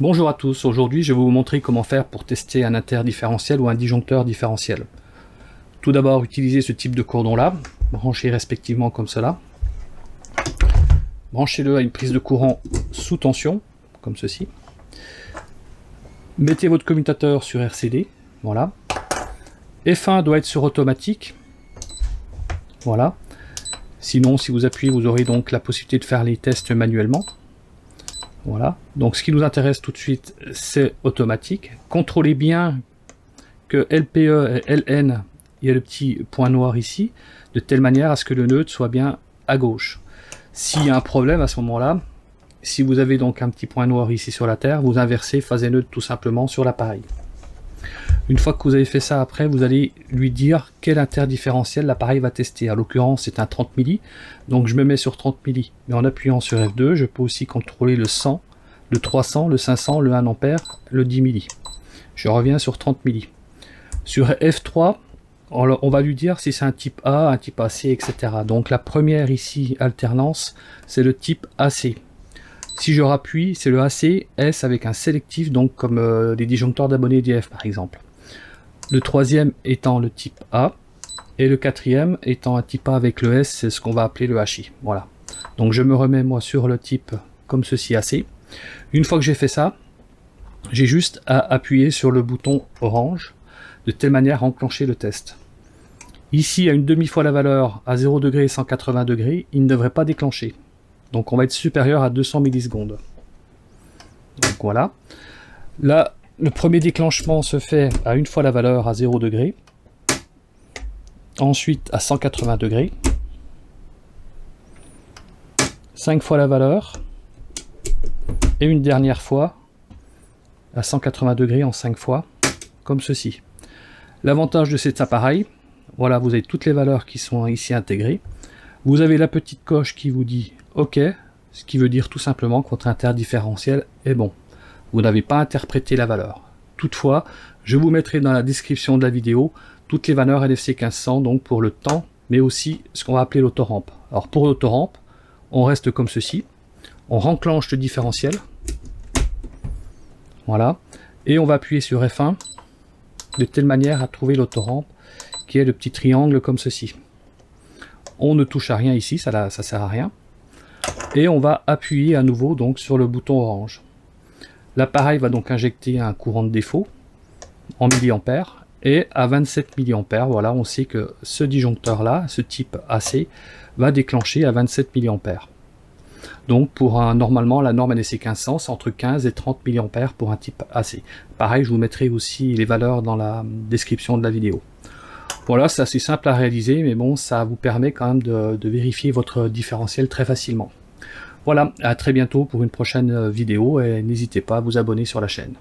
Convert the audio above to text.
Bonjour à tous, aujourd'hui je vais vous montrer comment faire pour tester un interdifférentiel ou un disjoncteur différentiel. Tout d'abord, utilisez ce type de cordon là, branchez respectivement comme cela. Branchez-le à une prise de courant sous tension, comme ceci. Mettez votre commutateur sur RCD, voilà. F1 doit être sur automatique, voilà. Sinon, si vous appuyez, vous aurez donc la possibilité de faire les tests manuellement. Voilà, donc ce qui nous intéresse tout de suite, c'est automatique. Contrôlez bien que LPE et LN, il y a le petit point noir ici, de telle manière à ce que le neutre soit bien à gauche. S'il y a un problème à ce moment-là, si vous avez donc un petit point noir ici sur la Terre, vous inversez phase et neutre tout simplement sur l'appareil. Une fois que vous avez fait ça, après, vous allez lui dire quel interdifférentiel l'appareil va tester. En l'occurrence, c'est un 30 milli, donc je me mets sur 30 milli. Mais en appuyant sur F2, je peux aussi contrôler le 100, le 300, le 500, le 1 ampère, le 10 milli. Je reviens sur 30 milli. Sur F3, on va lui dire si c'est un type A, un type AC, etc. Donc la première ici, alternance, c'est le type AC. Si je rappuie, c'est le AC, S avec un sélectif, donc comme les disjoncteurs d'abonnés DF par exemple. Le troisième étant le type A, et le quatrième étant un type A avec le S, c'est ce qu'on va appeler le HI. Voilà. Donc je me remets moi sur le type comme ceci AC. Une fois que j'ai fait ça, j'ai juste à appuyer sur le bouton orange, de telle manière à enclencher le test. Ici, à une demi-fois la valeur, à 0 degré et 180 degrés, il ne devrait pas déclencher. Donc on va être supérieur à 200 millisecondes. Donc voilà. Là, le premier déclenchement se fait à une fois la valeur à 0 degré. Ensuite à 180 degrés. 5 fois la valeur. Et une dernière fois à 180 degrés en 5 fois, comme ceci. L'avantage de cet appareil, voilà, vous avez toutes les valeurs qui sont ici intégrées. Vous avez la petite coche qui vous dit OK, ce qui veut dire tout simplement que votre interdifférentiel est bon. Vous n'avez pas interprété la valeur. Toutefois, je vous mettrai dans la description de la vidéo toutes les valeurs LFC 1500, donc pour le temps, mais aussi ce qu'on va appeler l'autorampe. Alors pour l'autorampe, on reste comme ceci. On renclenche le différentiel. Voilà. Et on va appuyer sur F1 de telle manière à trouver l'autorampe qui est le petit triangle comme ceci. On ne touche à rien ici, ça sert à rien. Et on va appuyer à nouveau donc sur le bouton orange. L'appareil va donc injecter un courant de défaut en milliampères et à 27 milliampères, voilà, on sait que ce disjoncteur là, ce type AC, va déclencher à 27 milliampères. Donc pour normalement la norme NEC 1500, c'est entre 15 et 30 milliampères pour un type AC. Pareil, je vous mettrai aussi les valeurs dans la description de la vidéo. Voilà, c'est assez simple à réaliser, mais bon, ça vous permet quand même de vérifier votre différentiel très facilement. Voilà, à très bientôt pour une prochaine vidéo et n'hésitez pas à vous abonner sur la chaîne.